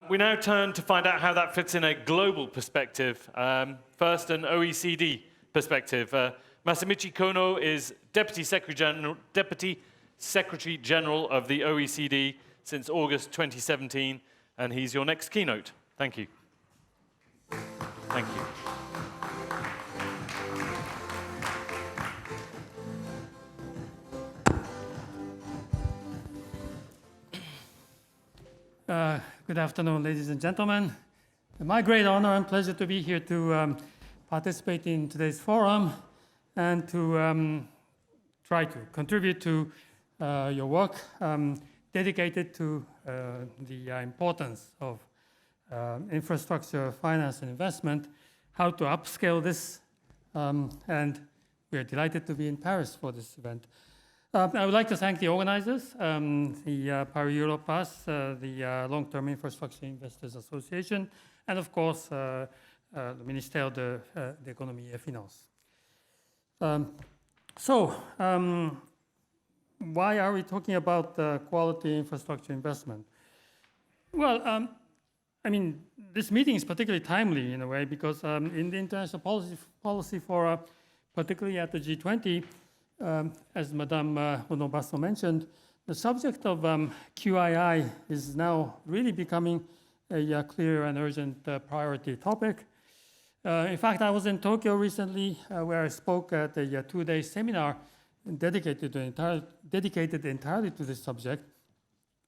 We now turn to find out how that fits in a global perspective. First, an OECD perspective. Masamichi Kono is Deputy Secretary General of the OECD since August 2017, and he's your next keynote. Thank you. Thank you. Good afternoon, ladies and gentlemen. My great honor and pleasure to be here to participate in today's forum and to try to contribute to your work dedicated to the importance of infrastructure, finance, and investment, how to upscale this, and we are delighted to be in Paris for this event. I would like to thank the organizers, the Paris Europass, the Long-Term Infrastructure Investors Association, and of course, the Ministère de l'Économie et Finances. Why are we talking about quality infrastructure investment? Well, I mean, this meeting is particularly timely in a way because in the international policy forum, particularly at the G20, as Madame Ono-Basso mentioned, the subject of QII is now really becoming a clear and urgent priority topic. In fact, I was in Tokyo recently where I spoke at a two-day seminar dedicated entirely to this subject.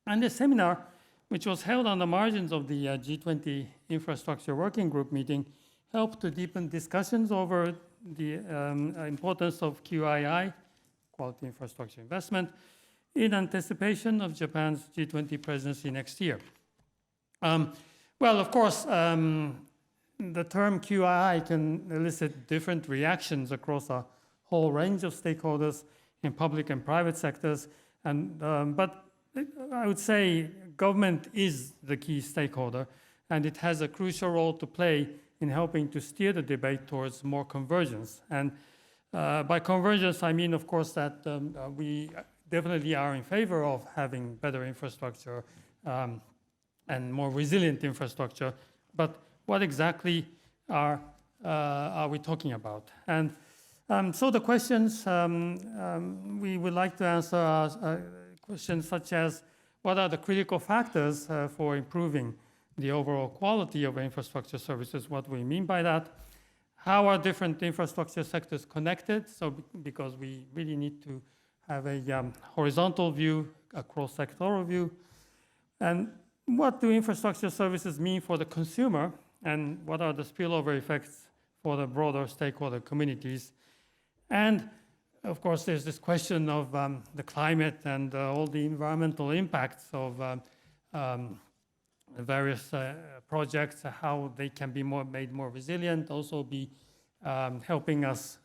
And the seminar, which was held on the margins of the G20 Infrastructure Working Group meeting, helped to deepen discussions over the importance of QII, quality infrastructure investment, in anticipation of Japan's G20 presidency next year. Well, of course, the term QII can elicit different reactions across a whole range of stakeholders in public and private sectors, but I would say government is the key stakeholder, and it has a crucial role to play in helping to steer the debate towards more convergence. And by convergence, I mean, of course, that we definitely are in favor of having better infrastructure and more resilient infrastructure. But what exactly are we talking about? And so the questions we would like to answer are questions such as, what are the critical factors for improving the overall quality of infrastructure services? What do we mean by that? How are different infrastructure sectors connected? So because we really need to have a horizontal view, a cross-sectoral view. And what do infrastructure services mean for the consumer? And what are the spillover effects for the broader stakeholder communities? And of course, there's this question of the climate and all the environmental impacts of various projects, how they can be made more resilient, also be helping us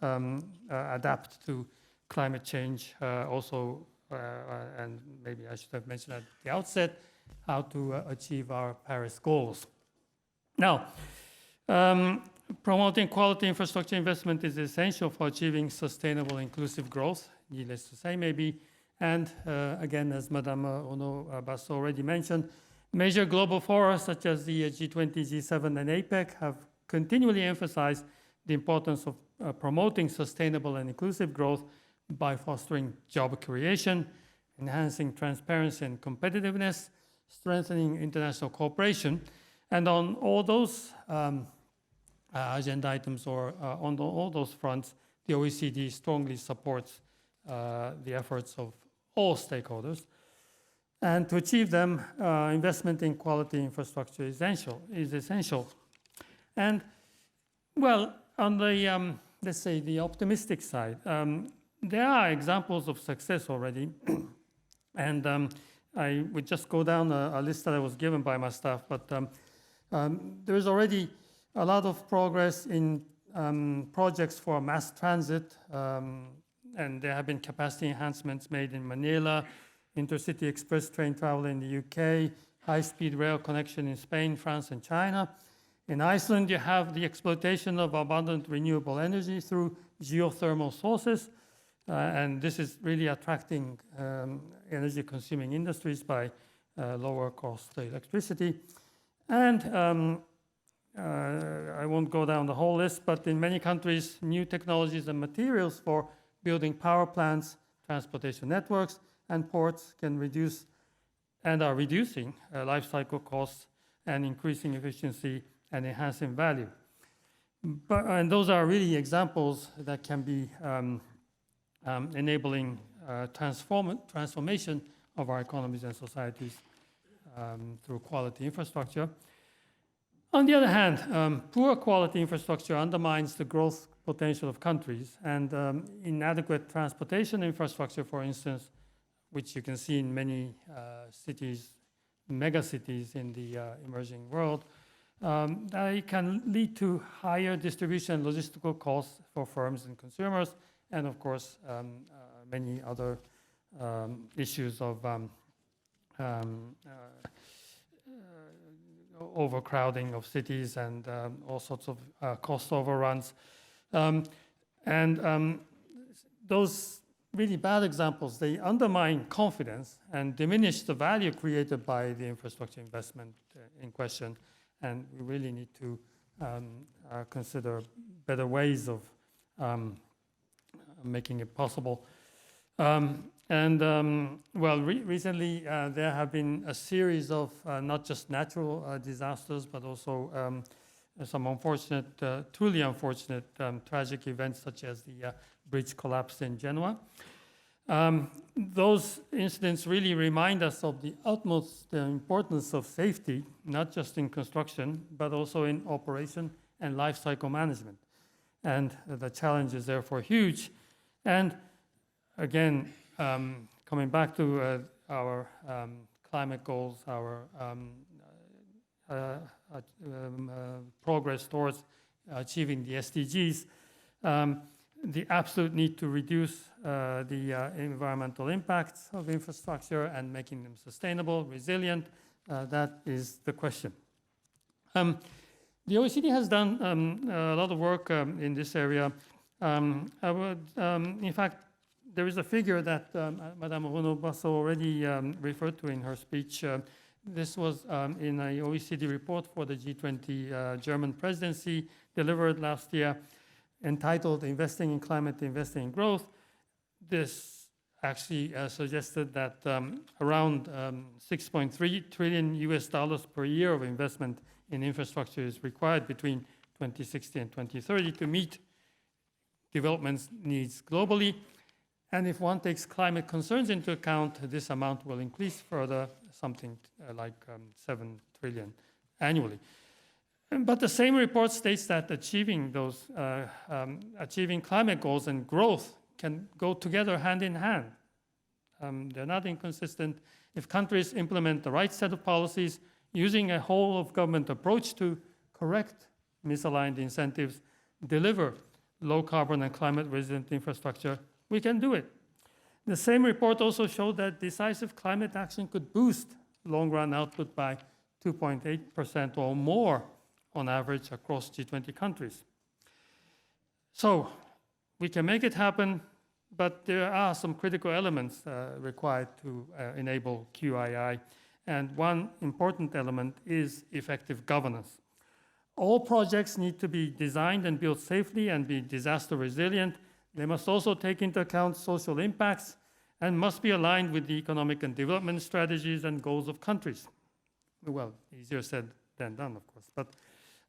adapt to climate change, and maybe I should have mentioned at the outset, how to achieve our Paris goals. Now, promoting quality infrastructure investment is essential for achieving sustainable inclusive growth, needless to say maybe, and again, as Madame Ono-Basso already mentioned, major global fora such as the G20, G7, and APEC have continually emphasized the importance of promoting sustainable and inclusive growth by fostering job creation, enhancing transparency and competitiveness, strengthening international cooperation. And on all those agenda items or on all those fronts, the OECD strongly supports the efforts of all stakeholders. And to achieve them, investment in quality infrastructure is essential. And well, on the, let's say, the optimistic side, there are examples of success already. And I would just go down a list that I was given by my staff, but there is already a lot of progress in projects for mass transit, and there have been capacity enhancements made in Manila, intercity express train travel in the UK, high-speed rail connection in Spain, France, and China. In Iceland, you have the exploitation of abundant renewable energy through geothermal sources, and this is really attracting energy-consuming industries by lower-cost electricity. And I won't go down the whole list, but in many countries, new technologies and materials for building power plants, transportation networks, and ports can reduce and are reducing life cycle costs and increasing efficiency and enhancing value. And those are really examples that can be enabling transformation of our economies and societies through quality infrastructure. On the other hand, poor quality infrastructure undermines the growth potential of countries, and inadequate transportation infrastructure, for instance, which you can see in many cities, megacities in the emerging world, they can lead to higher distribution and logistical costs for firms and consumers, and of course, many other issues of overcrowding of cities and all sorts of cost overruns. Those really bad examples, they undermine confidence and diminish the value created by the infrastructure investment in question. And we really need to consider better ways of making it possible. Recently there have been a series of not just natural disasters, but also some unfortunate, truly unfortunate tragic events such as the bridge collapse in Genoa. Those incidents really remind us of the utmost importance of safety, not just in construction, but also in operation and life cycle management. And the challenge is therefore huge. And again, coming back to our climate goals, our progress towards achieving the SDGs, the absolute need to reduce the environmental impacts of infrastructure and making them sustainable, resilient, that is the question. The OECD has done a lot of work in this area. In fact, there is a figure that Madame Renaud-Basso already referred to in her speech. This was in an OECD report for the G20 German presidency delivered last year, entitled Investing in Climate, Investing in Growth. This actually suggested that around $6.3 trillion per year of investment in infrastructure is required between 2060 and 2030 to meet development needs globally. And if one takes climate concerns into account, this amount will increase further, something like 7 trillion annually. But the same report states that achieving climate goals and growth can go together hand in hand. They're not inconsistent. If countries implement the right set of policies using a whole of government approach to correct misaligned incentives, deliver low carbon and climate resilient infrastructure, we can do it. The same report also showed that decisive climate action could boost long-run output by 2.8% or more on average across G20 countries. So we can make it happen, but there are some critical elements required to enable QII. And one important element is effective governance. All projects need to be designed and built safely and be disaster resilient. They must also take into account social impacts and must be aligned with the economic and development strategies and goals of countries. Well, easier said than done, of course. But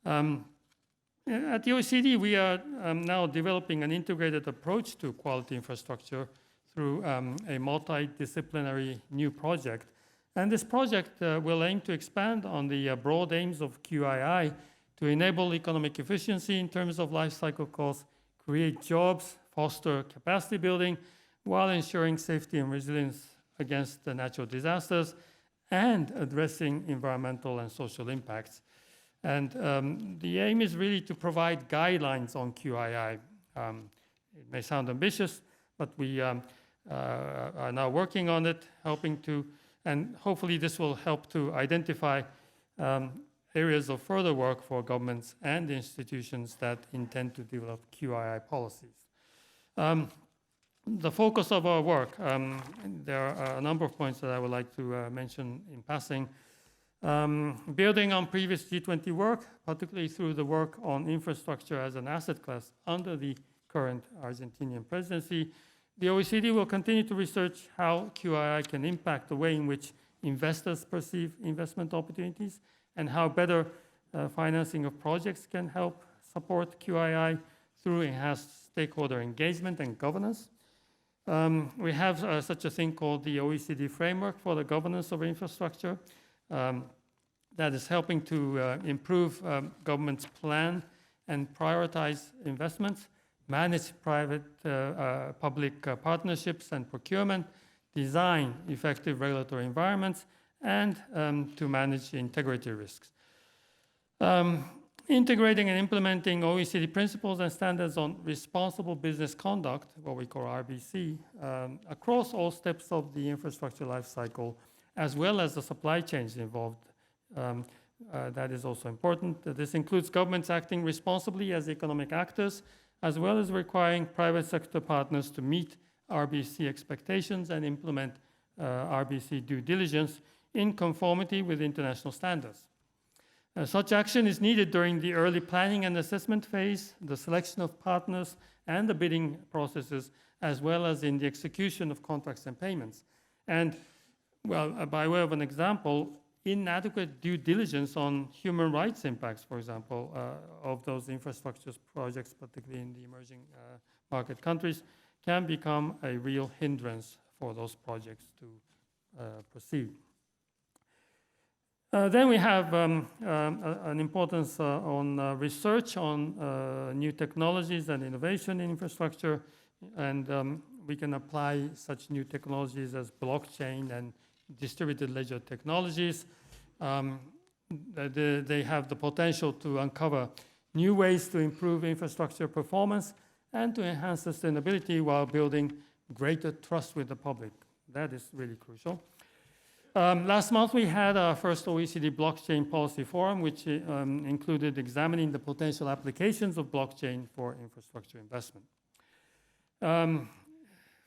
at the OECD, we are now developing an integrated approach to quality infrastructure through a multidisciplinary new project. And this project will aim to expand on the broad aims of QII to enable economic efficiency in terms of life cycle costs, create jobs, foster capacity building, while ensuring safety and resilience against the natural disasters and addressing environmental and social impacts. And the aim is really to provide guidelines on QII. It may sound ambitious, but we are now working on it, helping to, and hopefully this will help to identify areas of further work for governments and institutions that intend to develop QII policies. The focus of our work, there are a number of points that I would like to mention in passing. Building on previous G20 work, particularly through the work on infrastructure as an asset class under the current Argentinian presidency, the OECD will continue to research how QII can impact the way in which investors perceive investment opportunities and how better financing of projects can help support QII through enhanced stakeholder engagement and governance. We have such a thing called the OECD framework for the governance of infrastructure that is helping to improve government's plan and prioritize investments, manage private-public partnerships and procurement, design effective regulatory environments, and to manage integrity risks. Integrating and implementing OECD principles and standards on responsible business conduct, what we call RBC, across all steps of the infrastructure life cycle, as well as the supply chains involved. That is also important. This includes governments acting responsibly as economic actors, as well as requiring private sector partners to meet RBC expectations and implement RBC due diligence in conformity with international standards. Such action is needed during the early planning and assessment phase, the selection of partners, and the bidding processes, as well as in the execution of contracts and payments. And, well, by way of an example, inadequate due diligence on human rights impacts, for example, of those infrastructure projects, particularly in the emerging market countries, can become a real hindrance for those projects to proceed. Then we have an importance on research on new technologies and innovation in infrastructure, and we can apply such new technologies as blockchain and distributed ledger technologies. They have the potential to uncover new ways to improve infrastructure performance and to enhance sustainability while building greater trust with the public. That is really crucial. Last month, we had our first OECD Blockchain Policy Forum, which included examining the potential applications of blockchain for infrastructure investment.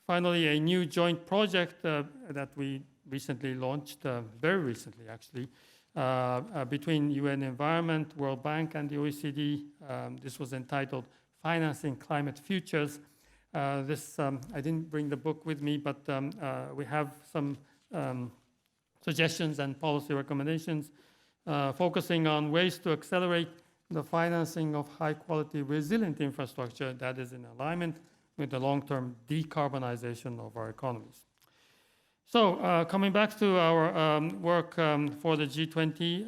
Finally, a new joint project that we recently launched, very recently actually, between UN Environment, World Bank, and the OECD. This was entitled Financing Climate Futures. I didn't bring the book with me, but we have some suggestions and policy recommendations focusing on ways to accelerate the financing of high-quality resilient infrastructure that is in alignment with the long-term decarbonization of our economies. So coming back to our work for the G20,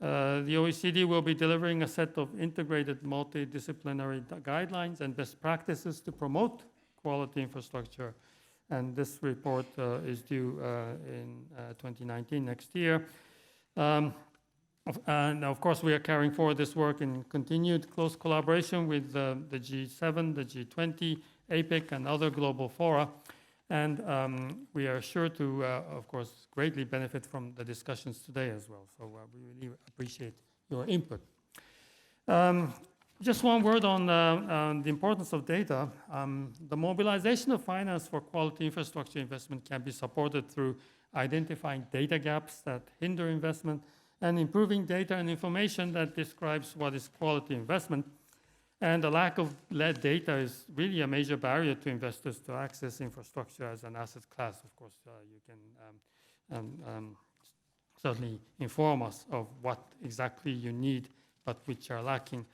the OECD will be delivering a set of integrated multidisciplinary guidelines and best practices to promote quality infrastructure. And this report is due in 2019, next year. And of course, we are carrying forward this work in continued close collaboration with the G7, the G20, APEC, and other global fora. And we are sure to, of course, greatly benefit from the discussions today as well. So we really appreciate your input. Just one word on the importance of data. The mobilization of finance for quality infrastructure investment can be supported through identifying data gaps that hinder investment and improving data and information that describes what is quality investment. And the lack of data is really a major barrier to investors to access infrastructure as an asset class. Of course, you can certainly inform us of what exactly you need, but which are lacking.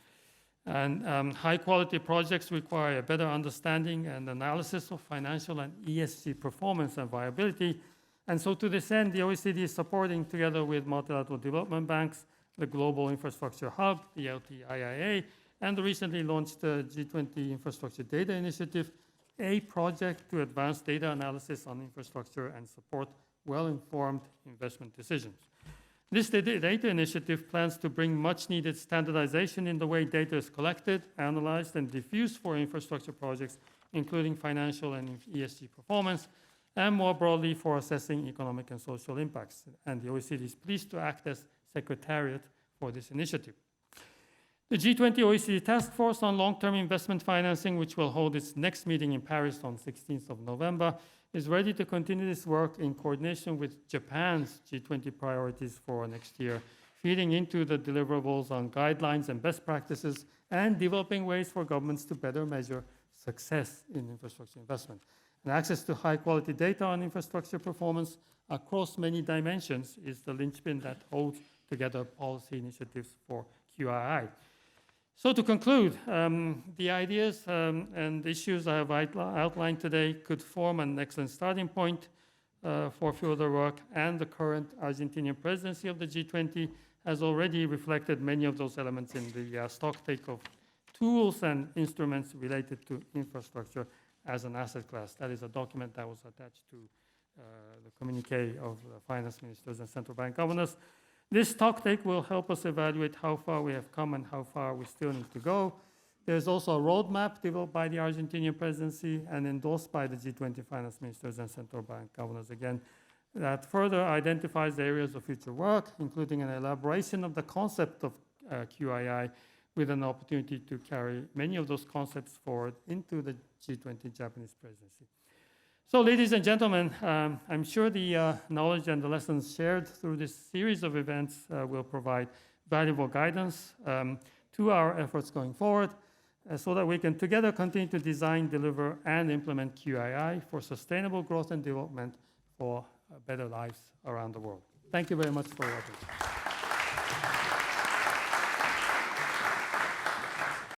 And high-quality projects require a better understanding and analysis of financial and ESG performance and viability. And so to this end, the OECD is supporting, together with multilateral development banks, the Global Infrastructure Hub, the LTIIA, and the recently launched G20 Infrastructure Data Initiative, a project to advance data analysis on infrastructure and support well-informed investment decisions. This data initiative plans to bring much-needed standardization in the way data is collected, analyzed, and diffused for infrastructure projects, including financial and ESG performance, and more broadly for assessing economic and social impacts. And the OECD is pleased to act as secretariat for this initiative. The G20 OECD Task Force on Long-Term Investment Financing, which will hold its next meeting in Paris on 16th of November, is ready to continue this work in coordination with Japan's G20 priorities for next year, feeding into the deliverables on guidelines and best practices, and developing ways for governments to better measure success in infrastructure investment. And access to high-quality data on infrastructure performance across many dimensions is the linchpin that holds together policy initiatives for QII. So to conclude, the ideas and issues I have outlined today could form an excellent starting point for further work, and the current Argentinian presidency of the G20 has already reflected many of those elements in the stocktake of tools and instruments related to infrastructure as an asset class. That is a document that was attached to the communique of the finance ministers and central bank governors. This stocktake will help us evaluate how far we have come and how far we still need to go. There's also a roadmap developed by the Argentinian presidency and endorsed by the G20 finance ministers and central bank governors again, that further identifies the areas of future work, including an elaboration of the concept of QII, with an opportunity to carry many of those concepts forward into the G20 Japanese presidency. So, ladies and gentlemen, I'm sure the knowledge and the lessons shared through this series of events will provide valuable guidance to our efforts going forward, so that we can together continue to design, deliver, and implement QII for sustainable growth and development for better lives around the world. Thank you very much for your attention.